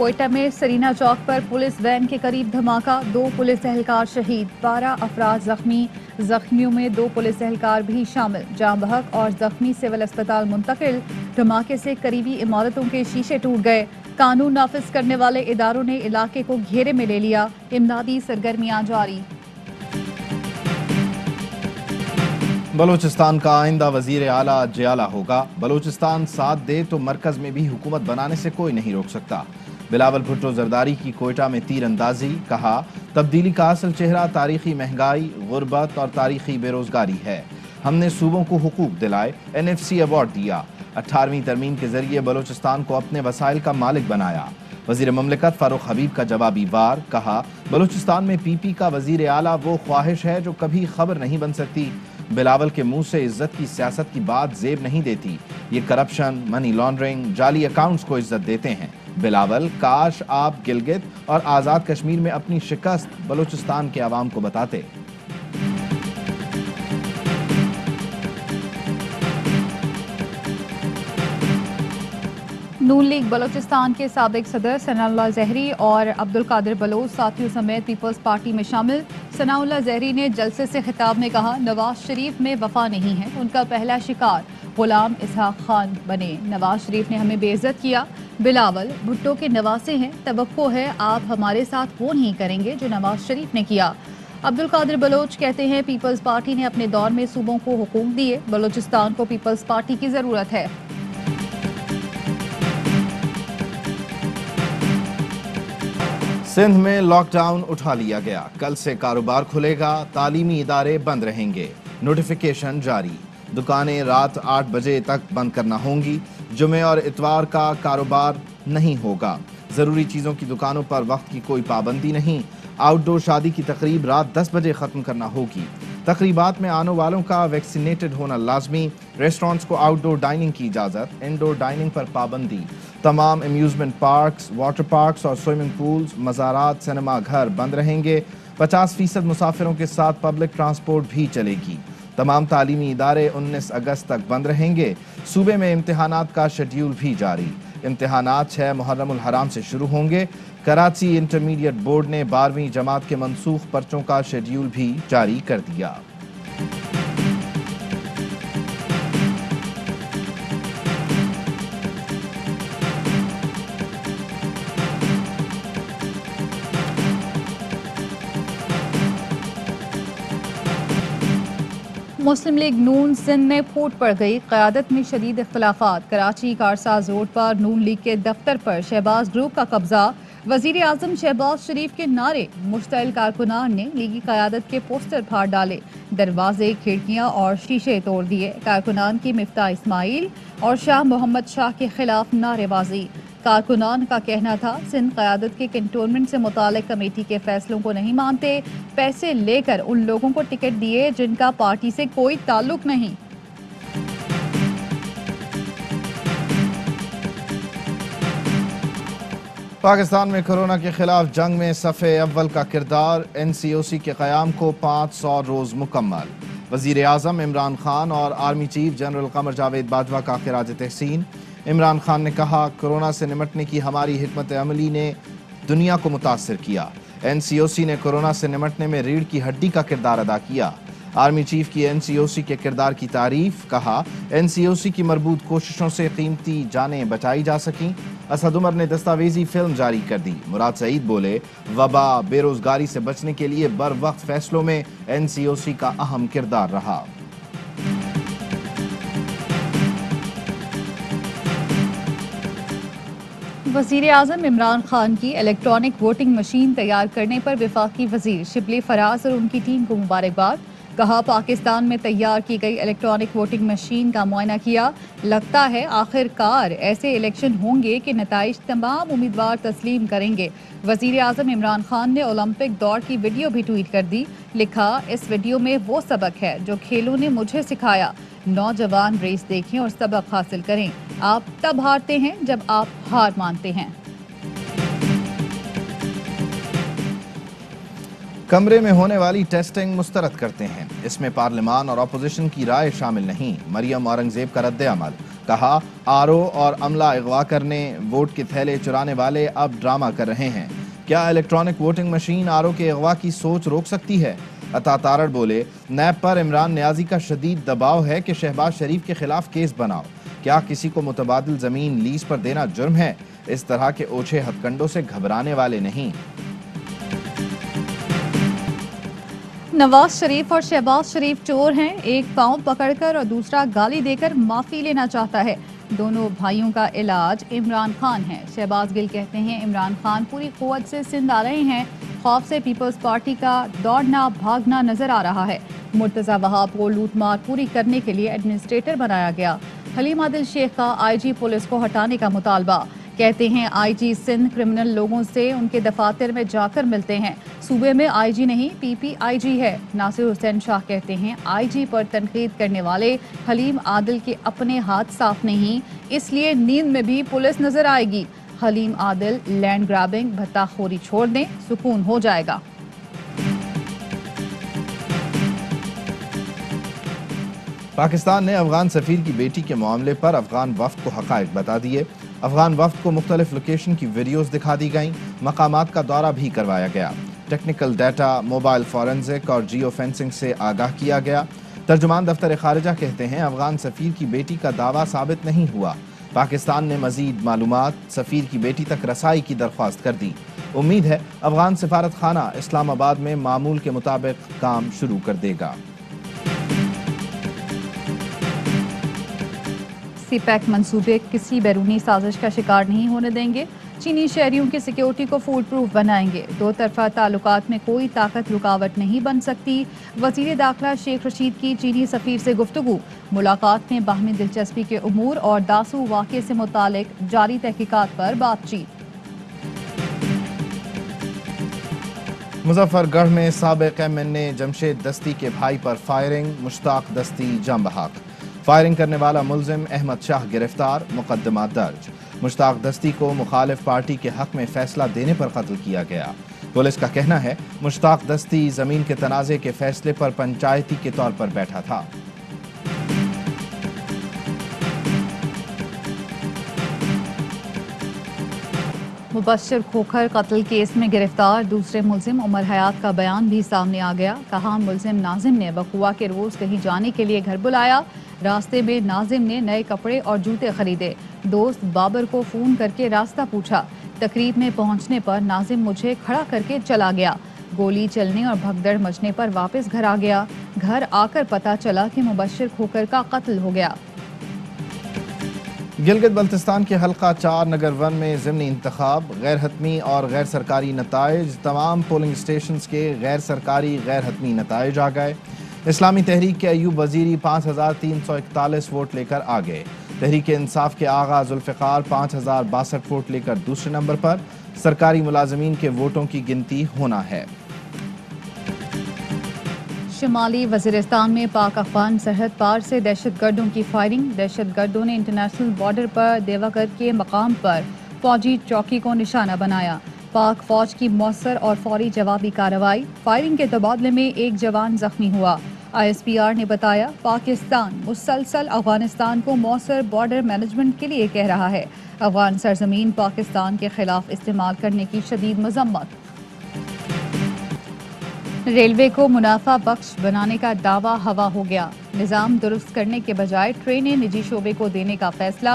کوئٹہ میں Serena Chowk per police when کے قریب دھماکہ، 2 پولیس اہلکار شہید، 12 افراد زخمی، زخمیوں میں 2 پولیس اہلکار بھی شامل، جاں بحق اور زخمی سول اسپتال منتقل۔ دھماکے سے قریبی عمارتوں کے شیشے ٹوٹ گئے، قانون نافذ کرنے والے اداروں نے علاقے کو گھیرے میں لے لیا، امدادی سرگرمیاں جاری۔ بلوچستان کا آئندہ وزیر اعلیٰ جیالہ ہوگا، بلوچستان ساتھ دے تو مرکز میں بھی حکومت بنانے سے کوئی نہیں روک سکتا۔ بلاول بھٹو زرداری کی کوئٹہ میں تیر اندازی، کہا تبدیلی کا اصل چہرہ تاریخی مہنگائی، غربت اور تاریخی بے روزگاری ہے۔ ہم نے صوبوں کو حقوق دلائے، NFC ایوارڈ دیا، 18ویں ترمیم کے ذریعے بلوچستان کو اپنے وسائل کا مالک بنایا۔ وزیر مملکت فاروق حبیب کا جوابی وار، کہا بلوچستان میں PP کا وزیر اعلیٰ وہ خواہش ہے جو کبھی خبر نہیں بن سکتی۔ بلاول کے منہ سے عزت کی سیاست کی بات زیب نہیں دیتی، یہ کرپشن، منی لانڈرنگ، جعلی اکاؤنٹس کو عزت دیتے ہیں۔ بلاول، کاش آپ گلگت اور آزاد کشمیر میں اپنی شکست بلوچستان کے عوام کو بتاتے۔ نون لیگ بلوچستان کے سابق صدر ثناء اللہ زہری اور عبدالقادر بلوچ ساتھیوں سمیت پیپلز پارٹی میں شامل۔ ثناء اللہ زہری نے جلسے سے خطاب میں کہا نواز شریف میں وفا نہیں ہے، ان کا پہلا شکار غلام اسحاق خان بنے، نواز شریف نے ہمیں بے عزت کیا۔ بلاول، بھٹو کے نواسے ہیں، توقع ہے آپ ہمارے ساتھ وہ نہیں کریں گے جو نواز شریف نے کیا۔ عبدالقادر بلوچ کہتے ہیں پیپلز پارٹی نے اپنے دور میں صوبوں کو حقوق دیے، بلوچستان کو پیپلز پارٹی کی ضرورت ہے۔ سندھ میں لاک ڈاؤن اٹھا لیا گیا، کل سے کاروبار کھلے گا، تعلیمی ادارے بند رہیں گے، نوٹیفیکیشن جاری، دکانیں رات 8 بجے تک بند کرنا ہوں گی، جمعے اور اتوار کا کاروبار نہیں ہوگا، ضروری چیزوں کی دکانوں پر وقت کی کوئی پابندی نہیں، آؤٹ ڈور شادی کی تقریب رات 10 بجے ختم کرنا ہوگی، تقریبات میں آنے والوں کا ویکسینیٹڈ ہونا لازمی، ریسٹورانٹس کو آؤٹ ڈور ڈائننگ کی اجازت، انڈور ڈائننگ پر پابندی، تمام امیوزمنٹ پارکس، واٹر پارکس اور سوئمنگ پولز، مزارات، سنیما گھر بند رہیں گے، 50% مسافروں کے ساتھ پبلک ٹرانسپورٹ بھی چلے گی، تمام تعلیمی ادارے 19 اگست تک بند رہیں گے، صوبے میں امتحانات کا شیڈیول بھی جاری، امتحانات 6 محرم الحرام سے شروع ہوں گے، کراچی انٹرمیڈیٹ بورڈ نے 12ویں جماعت کے منسوخ پرچوں کا شیڈیول بھی جاری کر دیا۔ مسلم لیگ نون سندھ میں پھوٹ پڑ گئی، قیادت میں شدید اختلافات، کراچی کارساز روڈ پر نون لیگ کے دفتر پر شہباز گروپ کا قبضہ، وزیر اعظم شہباز شریف کے نعرے، مشتعل کارکنان نے لیگی قیادت کے پوسٹر پھاڑ ڈالے، دروازے، کھڑکیاں اور شیشے توڑ دیے، کارکنان کی مفتاح اسماعیل اور شاہ محمد شاہ کے خلاف نعرے بازی، کارکنان کا کہنا تھا سندھ قیادت کے کنٹونمنٹ سے متعلق کمیٹی کے فیصلوں کو نہیں مانتے، پیسے لے کر ان لوگوں کو ٹکٹ دیے جن کا پارٹی سے کوئی تعلق نہیں۔ پاکستان میں کورونا کے خلاف جنگ میں صف اول کا کردار، NCOC کے قیام کو 500 روز مکمل، وزیر اعظم عمران خان اور army chief general Qamar Javed Bajwa کا خراج تحسین۔ عمران خان نے کہا کورونا سے نمٹنے کی ہماری حکمت عملی نے دنیا کو متاثر کیا، NCOC نے کورونا سے نمٹنے میں ریڑھ کی ہڈی کا کردار ادا کیا، آرمی چیف کی NCOC کے کردار کی تعریف، کہا NCOC کی مربوط کوششوں سے قیمتی جانیں بچائی جا سکیں، اسد عمر نے دستاویزی فلم جاری کر دی، مراد سعید بولے وبا بے روزگاری سے بچنے کے لیے بر وقت فیصلوں میں NCOC کا اہم کردار رہا۔ وزیر اعظم عمران خان کی الیکٹرانک ووٹنگ مشین تیار کرنے پر وفاقی وزیر شبلی فراز اور ان کی ٹیم کو مبارکباد، کہا پاکستان میں تیار کی گئی الیکٹرانک ووٹنگ مشین کا معائنہ کیا، لگتا ہے آخر کار ایسے الیکشن ہوں گے کہ نتائج تمام امیدوار تسلیم کریں گے۔ وزیر اعظم عمران خان نے اولمپک دوڑ کی ویڈیو بھی ٹویٹ کر دی، لکھا اس ویڈیو میں وہ سبق ہے جو کھیلوں نے مجھے سکھایا، نوجوان ریس دیکھیں اور سبق حاصل کریں، آپ تب ہارتے ہیں جب آپ ہار مانتے ہیں۔ کمرے میں ہونے والی ٹیسٹنگ مسترد کرتے ہیں، اس میں پارلیمان اور اپوزیشن کی رائے شامل نہیں۔ مریم اورنگزیب کا رد عمل، کہا آر او اور عملہ اغوا کرنے، ووٹ کے تھیلے چرانے والے اب ڈرامہ کر رہے ہیں۔ کیا electronic voting machine R O کے اغوا کی سوچ روک سکتی ہے؟ عطا تارڑ بولے نیب پر عمران نیازی کا شدید دباؤ ہے کہ شہباز شریف کے خلاف کیس بناؤ۔ کیا کسی کو متبادل زمین لیز پر دینا جرم ہے؟ اس طرح کے اوچھے ہتھ کنڈوں سے گھبرانے والے نہیں۔ نواز شریف اور شہباز شریف چور ہیں، ایک پاؤں پکڑ کر اور دوسرا گالی دے کر معافی لینا چاہتا ہے۔ دونوں بھائیوں کا علاج عمران خان ہے۔ شہباز گل کہتے ہیں عمران خان پوری قوت سے سندھ آ رہے ہیں، خوف سے پیپلز پارٹی کا دوڑنا بھاگنا نظر آ رہا ہے۔ مرتضی وہاب کو لوٹ مار پوری کرنے کے لیے ایڈمنسٹریٹر بنایا گیا۔ حلیم عادل شیخ کا آئی جی پولیس کو ہٹانے کا مطالبہ، کہتے ہیں آئی جی سندھ کرمنل لوگوں سے ان کے دفاتر میں جا کر ملتے ہیں، صوبے میں آئی جی نہیں پی پی آئی جی ہے۔ ناصر حسین شاہ کہتے ہیں آئی جی پر تنقید کرنے والے حلیم عادل کے اپنے ہاتھ صاف نہیں، اس لیے نیند میں بھی پولیس نظر آئے گی۔ حلیم عادل لینڈ گرابنگ بھتہ خوری چھوڑ دیں، سکون ہو جائے گا۔ پاکستان نے افغان سفیر کی بیٹی کے معاملے پر افغان وفد کو حقائق بتا دیے۔ افغان وفد کو مختلف لوکیشن کی ویڈیوز دکھا دی گئیں، مقامات کا دورہ بھی کروایا گیا، ٹیکنیکل ڈیٹا، موبائل فورنزک اور جیو فینسنگ سے آگاہ کیا گیا۔ ترجمان دفتر خارجہ کہتے ہیں افغان سفیر کی بیٹی کا دعویٰ ثابت نہیں ہوا۔ پاکستان نے مزید معلومات سفیر کی بیٹی تک رسائی کی درخواست کر دی۔ امید ہے افغان سفارت خانہ اسلام آباد میں معمول کے مطابق کام شروع کر دے گا۔ سی پیک منصوبے کسی بیرونی سازش کا شکار نہیں ہونے دیں گے، چینی شہریوں کی سیکیورٹی کو فول پروف بنائیں گے، دو طرفہ تعلقات میں کوئی طاقت رکاوٹ نہیں بن سکتی۔ وزیر داخلہ شیخ رشید کی چینی سفیر سے گفتگو، ملاقات میں باہمی دلچسپی کے امور اور داسو واقعے سے متعلق جاری تحقیقات پر بات چیت۔ مظفر گڑھ میں سابق ایم این اے جمشید دستی کے بھائی پر فائرنگ، مشتاق دستی جاں بحق۔ فائرنگ کرنے والا ملزم احمد شاہ گرفتار، مقدمہ درج۔ مشتاق دستی کو مخالف پارٹی کے حق میں فیصلہ دینے پر قتل کیا گیا۔ پولیس کا کہنا ہے مشتاق دستی زمین کے تنازع کے فیصلے پر پنچایتی کے طور پر بیٹھا تھا۔ مبشر کھوکھر قتل کیس میں گرفتار دوسرے ملزم عمر حیات کا بیان بھی سامنے آ گیا، کہا ملزم ناظم نے بقوا کے روز کہیں جانے کے لیے گھر بلایا، راستے میں ناظم نے نئے کپڑے اور جوتے خریدے، دوست بابر کو فون کر کے راستہ پوچھا، تقریب میں پہنچنے پر ناظم مجھے کھڑا کر کے چلا گیا، گولی چلنے اور بھگدڑ مچنے پر واپس گھر آ گیا، گھر آ کر پتہ چلا کہ مبشر کھوکھر کا قتل ہو گیا۔ گلگت بلتستان کے حلقہ 4 نگر 1 میں ضمنی انتخاب، غیر حتمی اور غیر سرکاری نتائج، تمام پولنگ اسٹیشنز کے غیر سرکاری غیر حتمی نتائج آ گئے۔ اسلامی تحریک کے ایوب وزیری 5341 ووٹ لے کر آگئے، تحریک انصاف کے آغا ذوالفقار 5062 ووٹ لے کر دوسرے نمبر پر، سرکاری ملازمین کے ووٹوں کی گنتی ہونا ہے۔ شمالی وزیرستان میں پاک افغان سرحد پار سے دہشت گردوں کی فائرنگ، دہشت گردوں نے انٹرنیشنل بارڈر پر دیواگر کے مقام پر فوجی چوکی کو نشانہ بنایا، پاک فوج کی مؤثر اور فوری جوابی کارروائی، فائرنگ کے تبادلے میں ایک جوان زخمی ہوا۔ آئی ایس پی آر نے بتایا پاکستان مسلسل افغانستان کو مؤثر بارڈر مینجمنٹ کے لیے کہہ رہا ہے، افغان سرزمین پاکستان کے خلاف استعمال کرنے کی شدید مذمت۔ ریلوے کو منافع بخش بنانے کا دعویٰ ہوا ہو گیا، نظام درست کرنے کے بجائے ٹرینیں نجی شعبے کو دینے کا فیصلہ،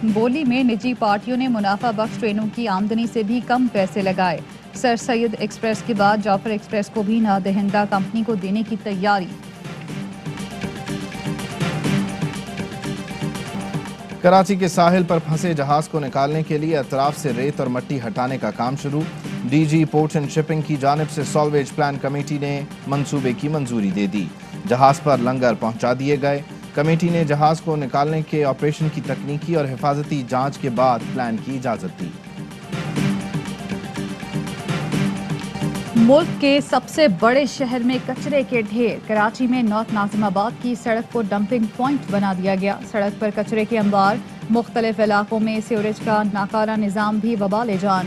بولی میں نجی پارٹیوں نے منافع بخش ٹرینوں کی آمدنی سے بھی کم پیسے لگائے، سر سید ایکسپریس کے بعد جعفر ایکسپریس کو بھی نادہندہ کمپنی کو دینے کی تیاری۔ کراچی کے ساحل پر پھنسے جہاز کو نکالنے کے لیے اطراف سے ریت اور مٹی ہٹانے کا کام شروع، D G port and shipping کی جانب سے سالویج پلان کمیٹی نے منصوبے کی منظوری دے دی، جہاز پر لنگر پہنچا دیے گئے، کمیٹی نے جہاز کو نکالنے کے آپریشن کی تکنیکی اور حفاظتی جانچ کے بعد پلان کی اجازت دی۔ ملک کے سب سے بڑے شہر میں کچرے کے ڈھیر، کراچی میں نارتھ ناظم آباد کی سڑک کو ڈمپنگ پوائنٹ بنا دیا گیا، سڑک پر کچرے کے انبار، مختلف علاقوں میں سیوریج کا ناکارہ نظام بھی وبال جان،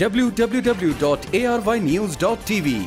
www.arYnews.tv।